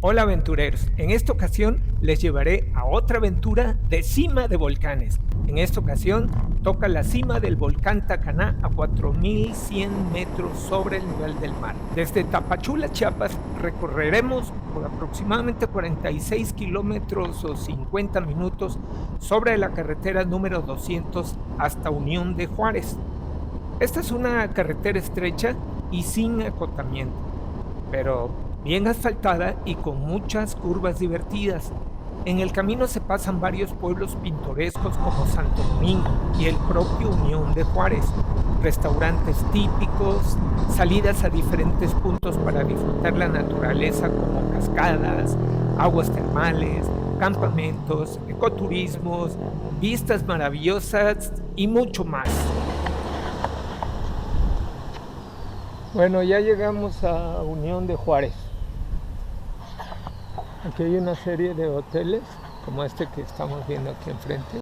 Hola aventureros, en esta ocasión les llevaré a otra aventura de cima de volcanes. En esta ocasión toca la cima del volcán Tacaná a 4100 metros sobre el nivel del mar. Desde Tapachula, Chiapas, recorreremos por aproximadamente 46 kilómetros o 50 minutos sobre la carretera número 200 hasta Unión de Juárez. Esta es una carretera estrecha y sin acotamiento, pero bien asfaltada y con muchas curvas divertidas. En el camino se pasan varios pueblos pintorescos como Santo Domingo y el propio Unión de Juárez, restaurantes típicos, salidas a diferentes puntos para disfrutar la naturaleza como cascadas, aguas termales, campamentos, ecoturismos, vistas maravillosas y mucho más. Bueno, ya llegamos a Unión de Juárez. Aquí hay una serie de hoteles, como este que estamos viendo aquí enfrente.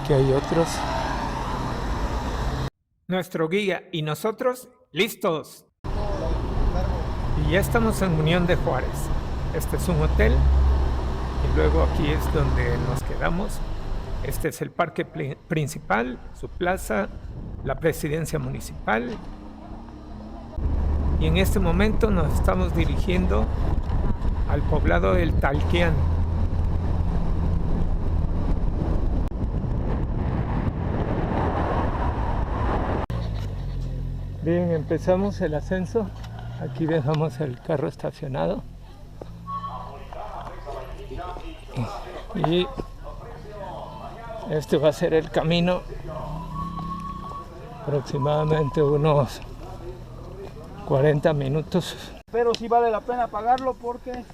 Aquí hay otros. Nuestro guía y nosotros, listos. Y ya estamos en Unión de Juárez. Este es un hotel y luego aquí es donde nos quedamos. Este es el parque principal, su plaza, la presidencia municipal. Y en este momento nos estamos dirigiendo al poblado del Talquián. Bien, empezamos el ascenso. Aquí dejamos el carro estacionado. Y este va a ser el camino, aproximadamente unos 40 minutos. Pero sí vale la pena pagarlo porque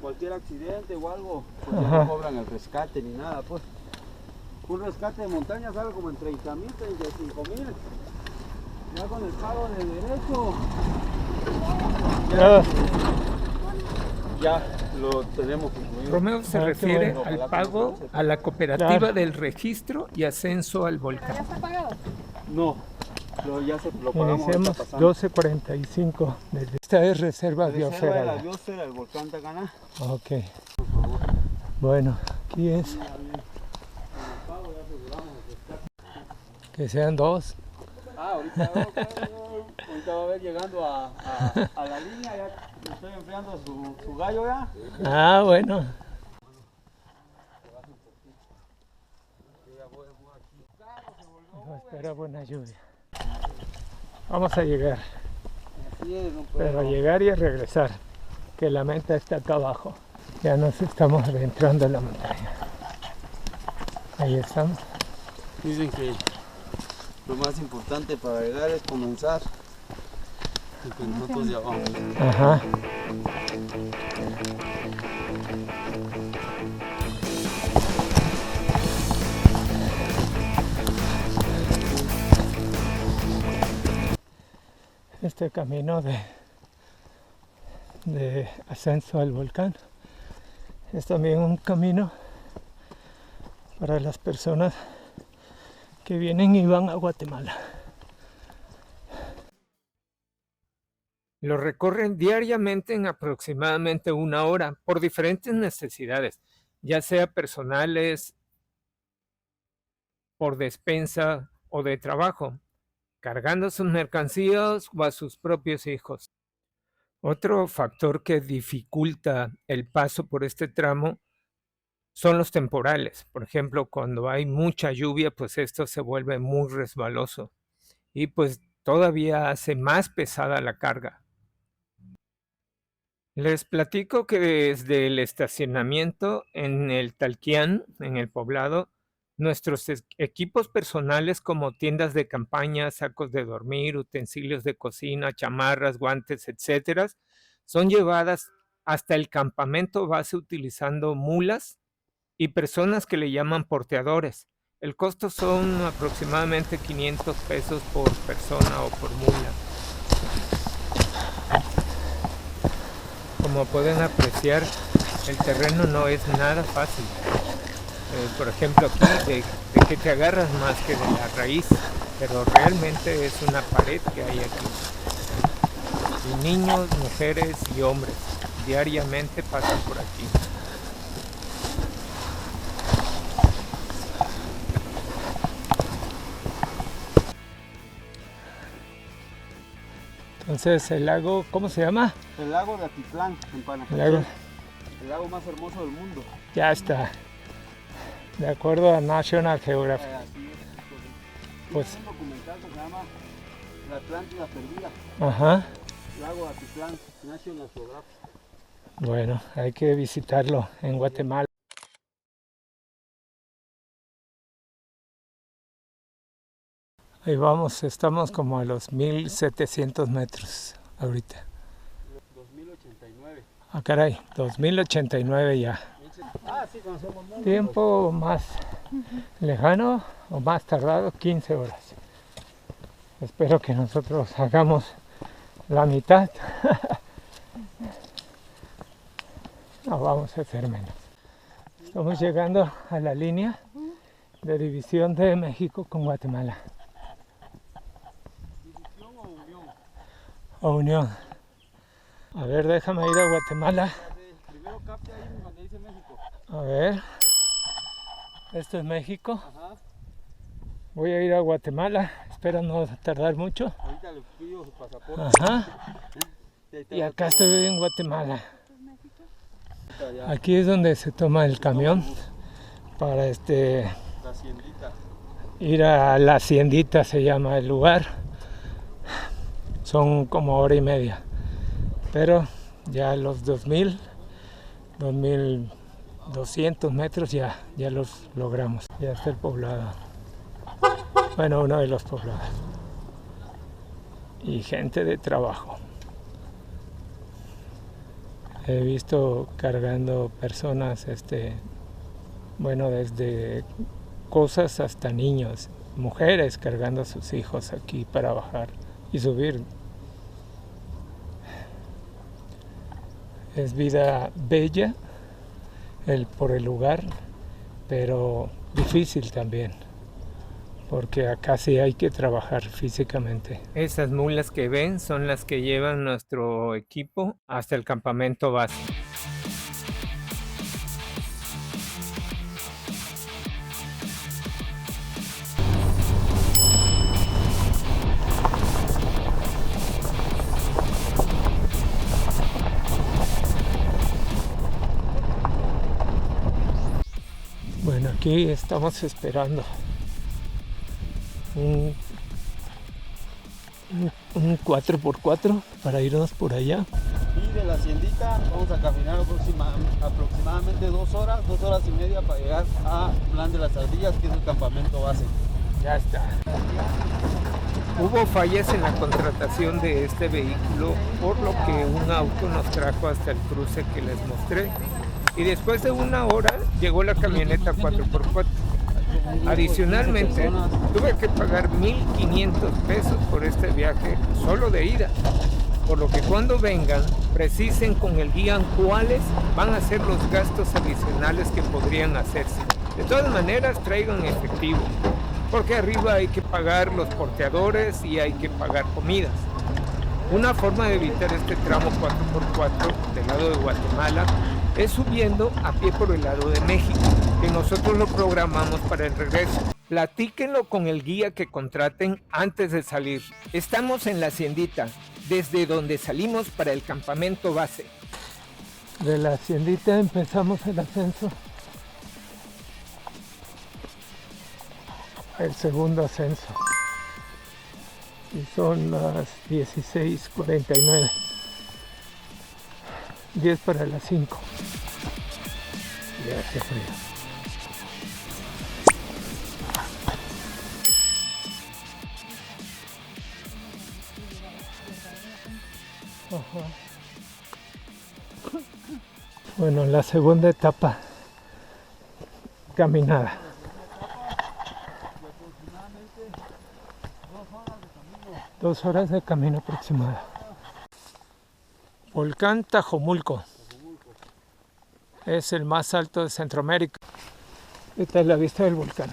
cualquier accidente o algo, pues no cobran el rescate ni nada, pues. Un rescate de montaña sale como en 30,000, 35,000. Ya con el pago de derecho, ya lo tenemos incluido. Romeo se refiere al pago a la cooperativa del registro y ascenso al volcán. ¿Ya está pagado? No, ya se lo pagamos. Iniciamos 12:45. Esta es reserva Reserva de la biosfera. biosfera del volcán Tacaná. Ok. Bueno, aquí es. Que sean dos. Ahorita va a ver llegando a la línea, ya me estoy enfriando su gallo ya. Ah, bueno. Espera buena lluvia. Vamos a llegar. Pero a llegar y a regresar. Que la meta está acá abajo. Ya nos estamos adentrando en la montaña. Ahí estamos. Dicen que lo más importante para llegar es comenzar. Y que nosotros ya vamos. Ajá. Este camino de ascenso al volcán es también un camino para las personas que vienen y van a Guatemala. Lo recorren diariamente en aproximadamente 1 hora por diferentes necesidades, ya sea personales, por despensa o de trabajo, cargando sus mercancías o a sus propios hijos. Otro factor que dificulta el paso por este tramo son los temporales. Por ejemplo, cuando hay mucha lluvia, pues esto se vuelve muy resbaloso y pues todavía hace más pesada la carga. Les platico que desde el estacionamiento en el Talquián, en el poblado, nuestros equipos personales como tiendas de campaña, sacos de dormir, utensilios de cocina, chamarras, guantes, etcétera, son llevadas hasta el campamento base utilizando mulas y personas que le llaman porteadores. El costo son aproximadamente 500 pesos por persona o por mula. Como pueden apreciar, el terreno no es nada fácil. Por ejemplo, aquí de que te agarras más que de la raíz, pero realmente es una pared que hay aquí. Y niños, mujeres y hombres. diariamente pasan por aquí. Entonces el lago, ¿cómo se llama? El lago de Atitlán, en Panajachel. El lago más hermoso del mundo. Ya está. De acuerdo a National Geographic. Así es. Pues, Es un documental que se llama La Atlántida Perdida. ajá. Lago de Atitlán, National Geographic. Bueno, hay que visitarlo en Guatemala. Ahí vamos, estamos como a los 1700 metros ahorita. 2089. Ah, caray, 2089 ya. Ah, sí, conocemos mucho. Tiempo más lejano o más tardado, 15 horas. Espero que nosotros hagamos la mitad. No, vamos a hacer menos. Estamos llegando a la línea de división de México con Guatemala. ¿División o unión? O unión. A ver, déjame ir a Guatemala. Primero capte ahí donde dice México. A ver. Esto es México. Ajá. Voy a ir a Guatemala. Espero no tardar mucho. Ahorita le pido su pasaporte. Ajá. Y acá estoy en Guatemala. Aquí es donde se toma el camión para La haciendita. ir a la haciendita, se llama el lugar. Son como hora y media. Pero ya los 2200 metros ya los logramos. Ya está el poblado. Bueno, uno de los poblados. Y gente de trabajo. He visto cargando personas, bueno, desde cosas hasta niños, mujeres cargando a sus hijos aquí para bajar y subir. Es vida bella por el lugar, pero difícil también, porque acá sí hay que trabajar físicamente. Esas mulas que ven son las que llevan nuestro equipo hasta el campamento base. Bueno, aquí estamos esperando un 4x4 para irnos por allá. Y de la haciendita vamos a caminar aproximadamente 2 horas y media para llegar a Plan de las Ardillas, que es el campamento base. Ya está. Hubo fallas en la contratación de este vehículo, por lo que un auto nos trajo hasta el cruce que les mostré. Y después de 1 hora llegó la camioneta 4x4. Adicionalmente, tuve que pagar 1,500 pesos por este viaje solo de ida. Por lo que cuando vengan, precisen con el guía cuáles van a ser los gastos adicionales que podrían hacerse. De todas maneras, traigan efectivo, porque arriba hay que pagar los porteadores y hay que pagar comidas. Una forma de evitar este tramo 4x4 del lado de Guatemala es subiendo a pie por el lado de México, que nosotros lo programamos para el regreso. Platíquenlo con el guía que contraten antes de salir. Estamos en la haciendita, desde donde salimos para el campamento base. De la haciendita empezamos el ascenso. El segundo ascenso. Y son las 16:49. 10 para las 5. Ya hace frío. Ajá. Bueno, la segunda etapa caminada. 2 horas de camino aproximado. Volcán Tajomulco. Es el más alto de Centroamérica. Esta es la vista del volcán.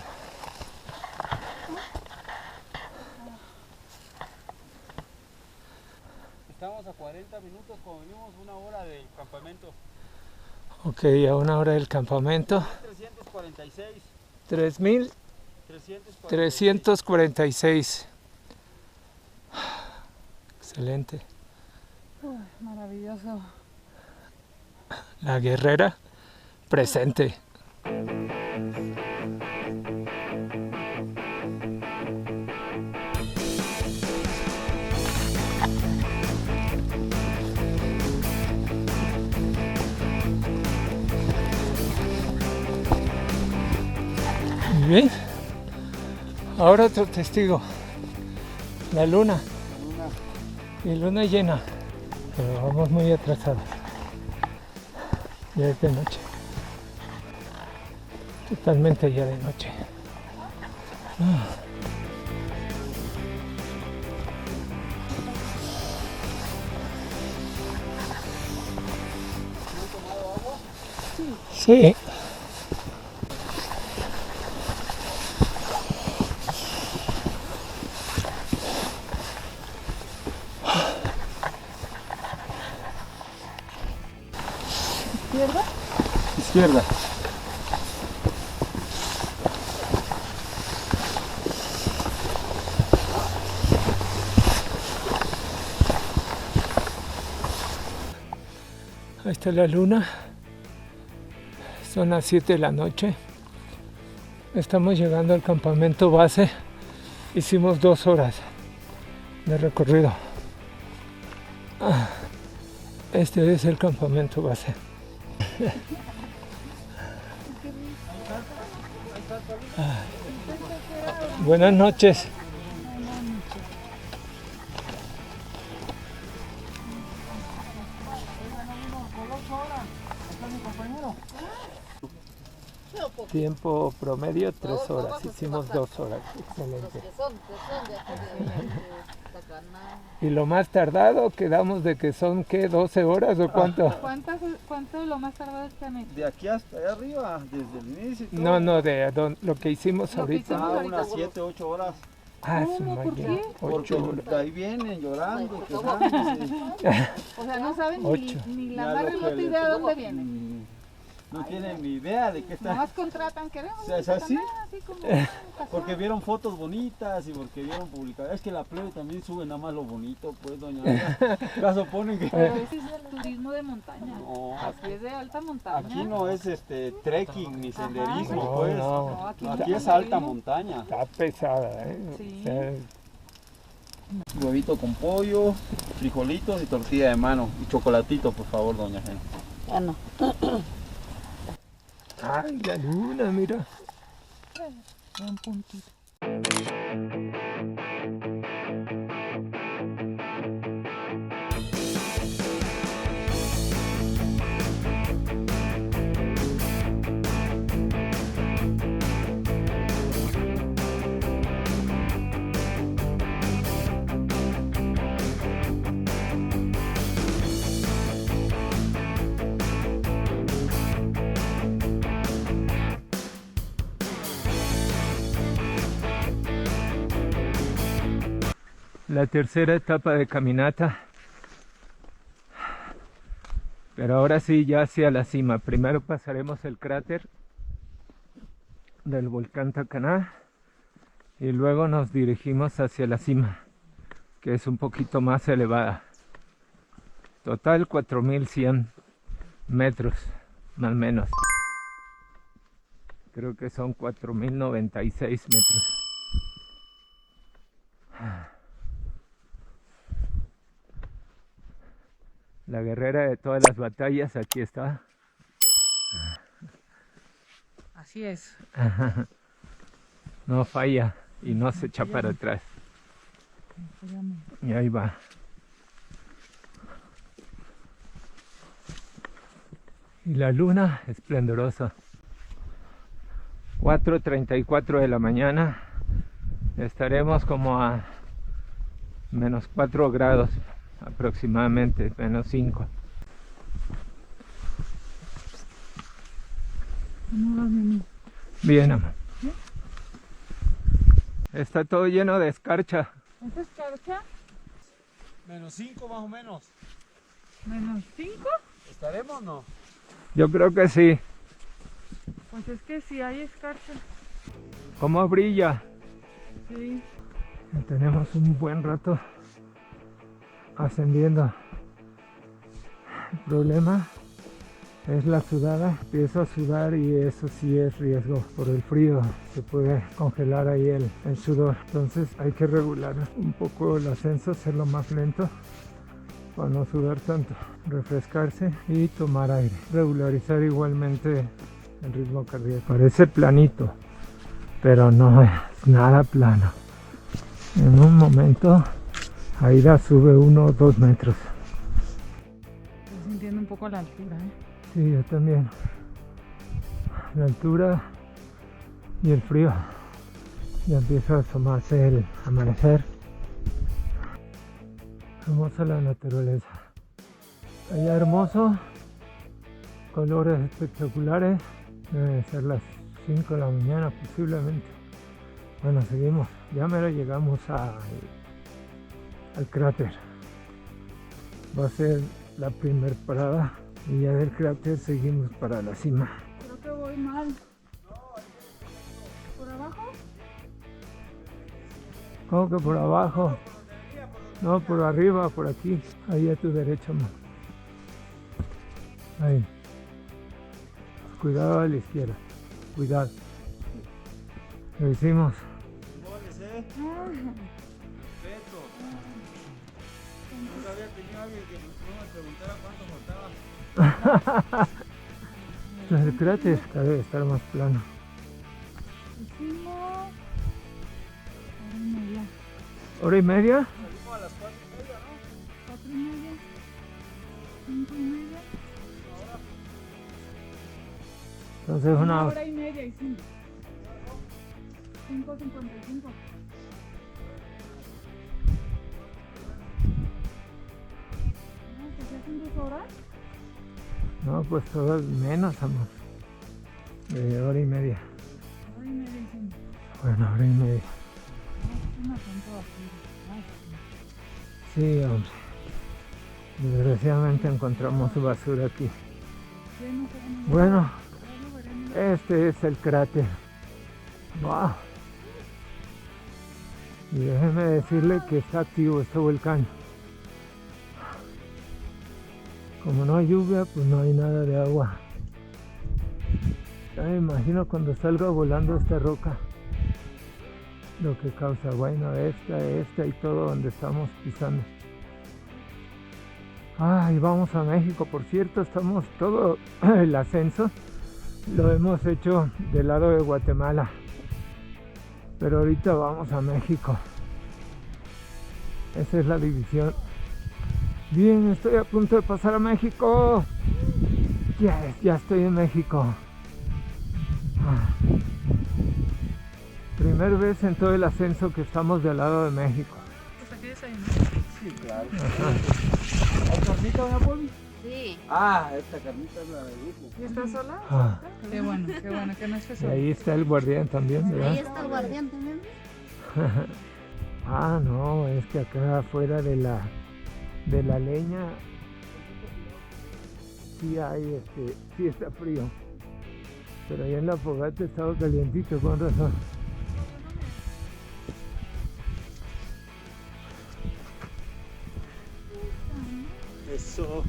Estamos a 40 minutos minutos, como venimos una hora del campamento. Ok, a una hora del campamento. 346. 3.346. Excelente. Uy, maravilloso. La guerrera presente. Muy bien. Ahora otro testigo. La luna. Y luna llena. Pero vamos muy atrasados. Ya es de noche. Totalmente ya de noche. Sí. ¿Izquierda? Izquierda. Ahí está la luna. Son las 7 de la noche. Estamos llegando al campamento base. Hicimos 2 horas de recorrido. Este es el campamento base. Buenas noches. Tiempo promedio 3 horas, hicimos 2 horas, excelente. Y lo más tardado quedamos de que son, ¿qué? 12 horas o cuánto. ¿Cuánto es lo más tardado que han hecho? De aquí hasta allá arriba, desde el inicio. y todo. No, lo que hicimos Lo que ahorita. hicimos Unas 7, 8 horas. Su ¿Cómo? ¿Por máquina, qué? 8 Porque horas. de ahí vienen llorando, quejándose. O sea, no saben Ocho. ni la Ya más lo que remota les- idea de dónde vienen. No tienen ni idea de qué está. Nomás contratan, queremos. ¿Es así? Así como Porque vieron fotos bonitas y porque vieron publicadas. Es que la plebe también sube nada más lo bonito, pues, doña. Caso ponen que. Pero ese es el turismo de montaña. No, Aquí es de alta montaña. aquí no es trekking ni senderismo, No, pues. no. Aquí es alta montaña. Está pesada, Sí. O sea, Huevito con pollo, frijolitos y tortilla de mano. Y chocolatito, por favor, doña Gena. Bueno. ay, la luna, mira. Un puntito. La tercera etapa de caminata. Pero ahora sí, ya hacia la cima. Primero pasaremos el cráter del volcán Tacaná y luego nos dirigimos hacia la cima, que es un poquito más elevada. Total 4100 metros, más o menos. Creo que son 4096 metros. La guerrera de todas las batallas, aquí está. Así es. No falla y no se echa para atrás. Y ahí va. Y la luna esplendorosa. 4:34 de la mañana. Estaremos como a menos 4 grados aproximadamente, menos 5. Bien, amor. Está todo lleno de escarcha. ¿Esta escarcha? Menos 5 más o menos. ¿-5? ¿Estaremos o no? Yo creo que sí. Pues es que si hay escarcha. ¿Cómo brilla? Sí. Ya tenemos un buen rato ascendiendo. El problema es la sudada. Empiezo a sudar y eso sí es riesgo por el frío. Se puede congelar ahí el sudor. Entonces hay que regular un poco el ascenso, hacerlo más lento para no sudar tanto. Refrescarse y tomar aire. Regularizar igualmente el ritmo cardíaco. Parece planito, pero no es nada plano. En un momento Aida sube 1 o 2 metros. Estoy sintiendo un poco la altura, ¿eh? Sí, yo también. La altura y el frío. Ya empieza a asomarse el amanecer. Hermosa la naturaleza. Allá hermoso. Colores espectaculares. Deben ser las 5 de la mañana posiblemente. Bueno, seguimos. Ya mero llegamos al cráter. Va a ser la primer parada. Y ya del cráter seguimos para la cima. Creo que voy mal. ¿Por abajo? ¿Cómo que por abajo? No, por arriba, por aquí. Ahí a tu derecha, amor. Ahí. Cuidado a la izquierda. Cuidado. Lo hicimos. Respeto. Nunca había tenido a alguien que no me preguntara cuánto faltaba. El cráter debe estar más plano. Hicimos 1:30. ¿Hora y media? Salimos a las 4:30, ¿no? 4:30. 5:30. Entonces Una una... hora y media hicimos. 5:55. ¿Que se hacen 2 horas? No, pues todo menos, amor. De hora y media. Hora y media hicimos. Bueno, hora y media. No, una tonta basura. Sí, hombre. Desgraciadamente encontramos basura aquí. Sí, no sé, no. Bueno, Ya lo veremos. este es el cráter. ¡Wow! Y déjeme decirle que está activo este volcán. Como no hay lluvia, pues no hay nada de agua. Ya me imagino cuando salga volando esta roca, lo que causa, bueno, esta y todo donde estamos pisando. Y vamos a México, por cierto, estamos todo el ascenso lo hemos hecho del lado de Guatemala, pero ahorita vamos a México. Esa es la división. Bien, estoy a punto de pasar a México. Ya estoy en México. Primer vez en todo el ascenso que estamos del lado de México. Pues aquí desayunamos. Sí, claro. Ajá. ¿Hay carnita, doña Poli? Sí. Esta carnita es la de grupo. ¿Y estás sola? Ah, Qué bueno que no estés y sola. ahí está el guardián también, Ahí ¿verdad? está el guardián también. No, es que acá afuera de la leña sí hay sí está frío. Pero allá en la fogata estaba calientito, con razón. Eso.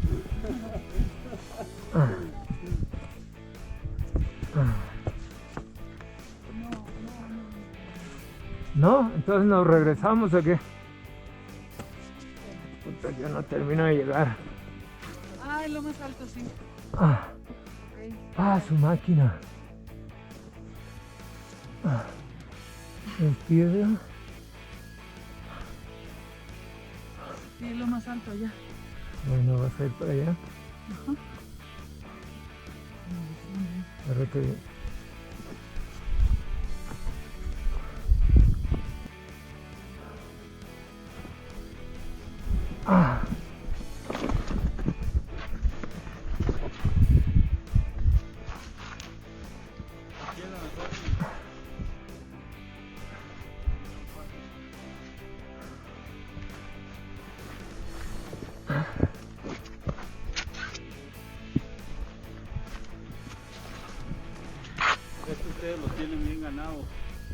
¿No? Entonces nos regresamos ¿o qué? Puta, yo no termino de llegar. Ah, es lo más alto, sí. Ok. Su máquina. ¿Es piedra? Sí, es lo más alto ya. Bueno, vas a ir para allá. Agárrate bien.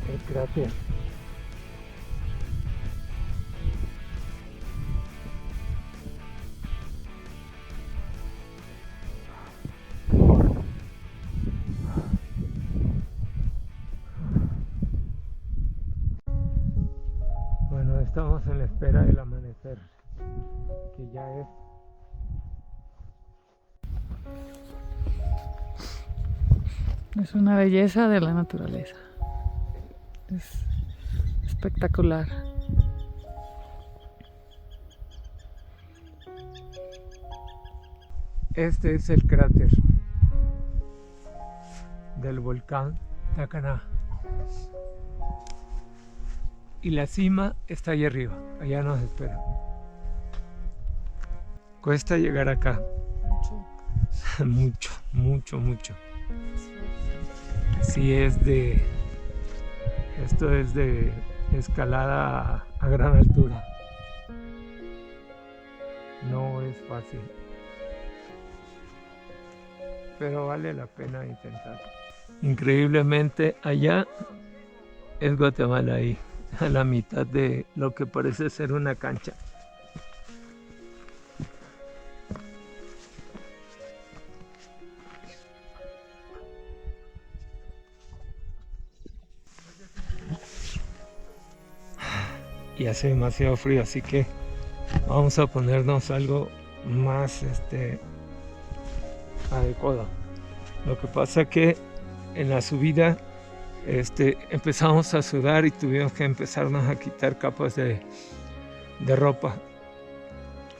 el cráter. Bueno, estamos en la espera del amanecer, que ya es. Es una belleza de la naturaleza. Es espectacular. Este es el cráter del volcán Tacaná. Y la cima está ahí arriba, allá nos espera. Cuesta llegar acá. Mucho, mucho, mucho. Sí, esto es de escalada a gran altura. No es fácil, pero vale la pena intentar. Increíblemente allá es Guatemala, ahí a la mitad de lo que parece ser una cancha. Y hace demasiado frío, así que vamos a ponernos algo más adecuado. Lo que pasa que en la subida empezamos a sudar y tuvimos que empezarnos a quitar capas de ropa,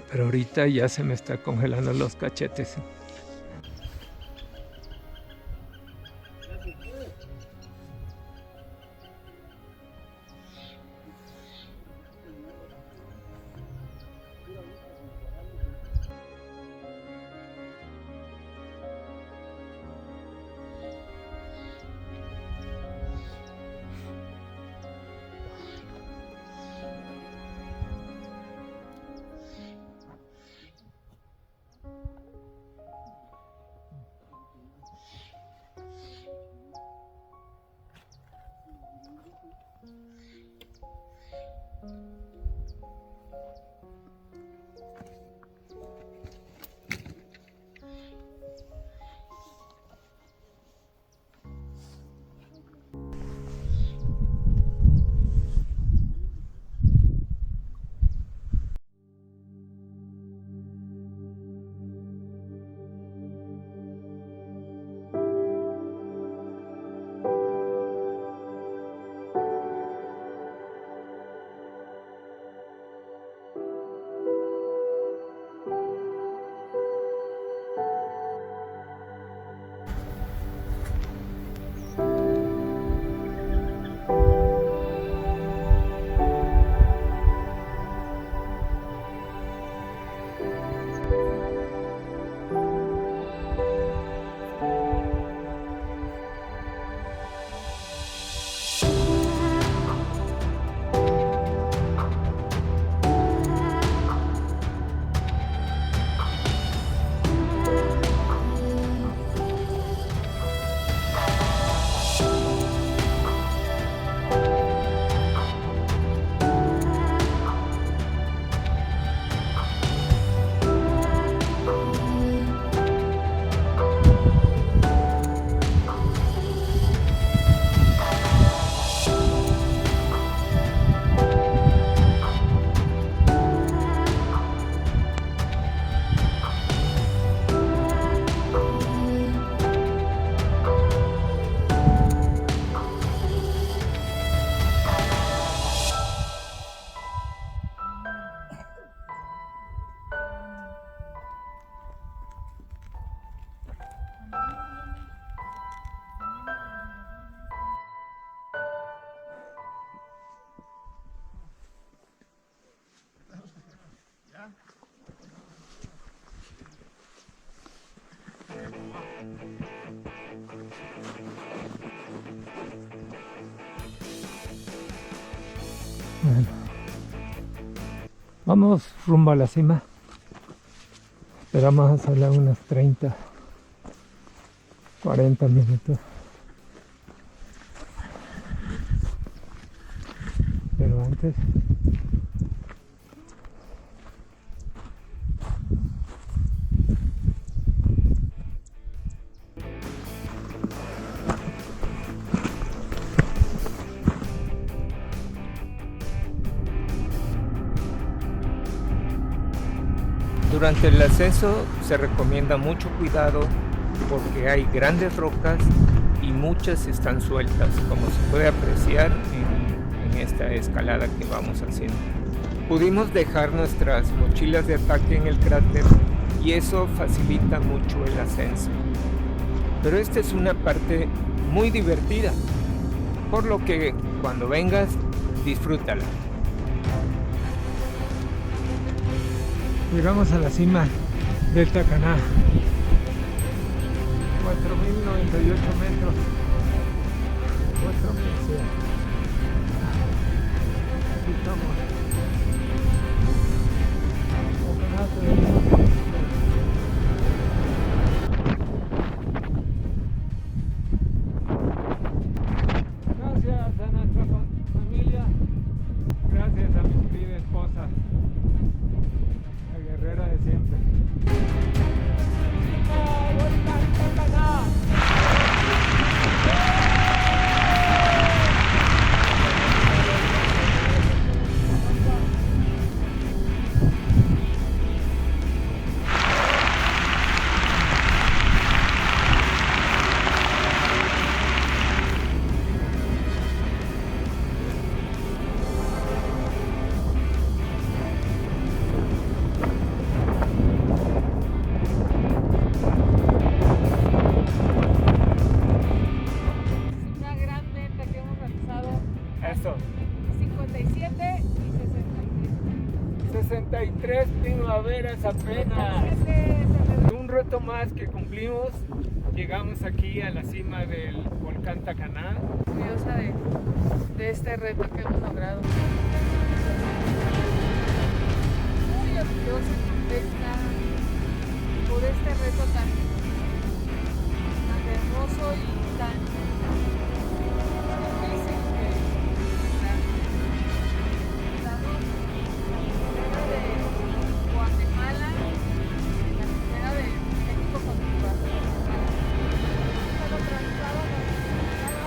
pero ahorita ya se me está congelando los cachetes. Bueno, vamos rumbo a la cima. Esperamos hacerla unos 30, 40 minutos. impresionantes. Durante el ascenso se recomienda mucho cuidado porque hay grandes rocas y muchas están sueltas, como se puede apreciar en esta escalada que vamos haciendo. Pudimos dejar nuestras mochilas de ataque en el cráter y eso facilita mucho el ascenso. Pero esta es una parte muy divertida, por lo que cuando vengas, disfrútala. Llegamos a la cima del Tacaná, 4.098 metros, 4.100. Aquí estamos. Gracias a nuestra familia, gracias a mi querida esposa, la guerrera de siempre. Una gran meta que hemos realizado. Eso. 57 y 63 primaveras apenas. 63. Un reto más que cumplimos. Llegamos aquí a la cima del volcán Tacaná. Orgullosa de este reto que hemos logrado. Muy orgullosa y contenta por este reto tan hermoso y tan difícil que lograr. Estamos fuera de Guatemala, la frontera de México con Guatemala. Pero atravesaba la frontera.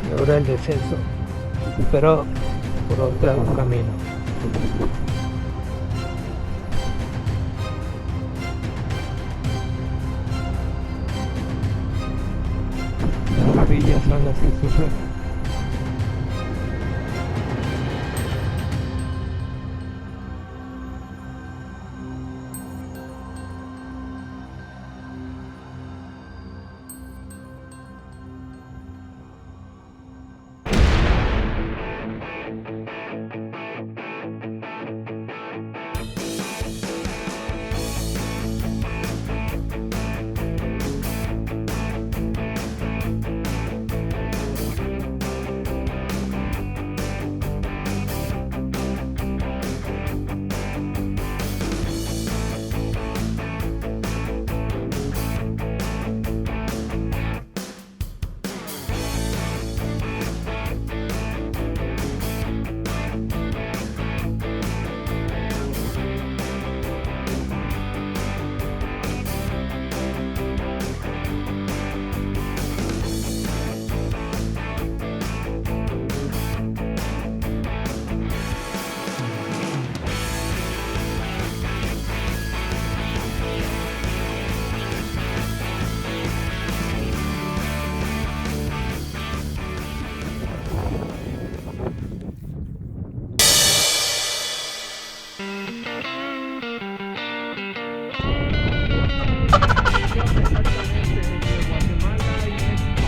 Y ahora el descenso, pero por otro camino. Las rodillas son las que sufren. exactamente entre Guatemala y México.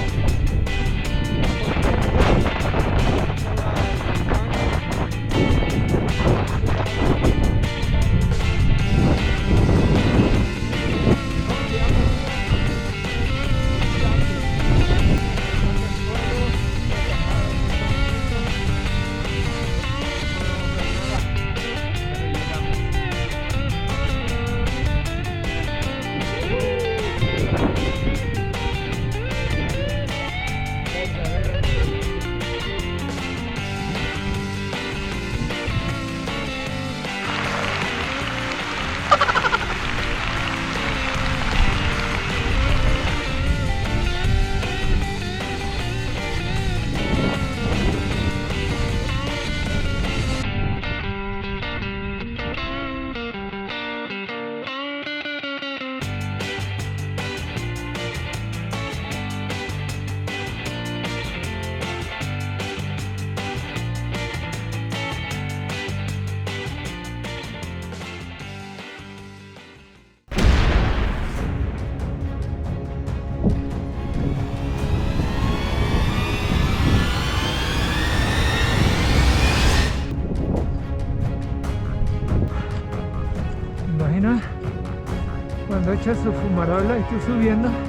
Imagina cuando echas su fumarola y tú subiendo.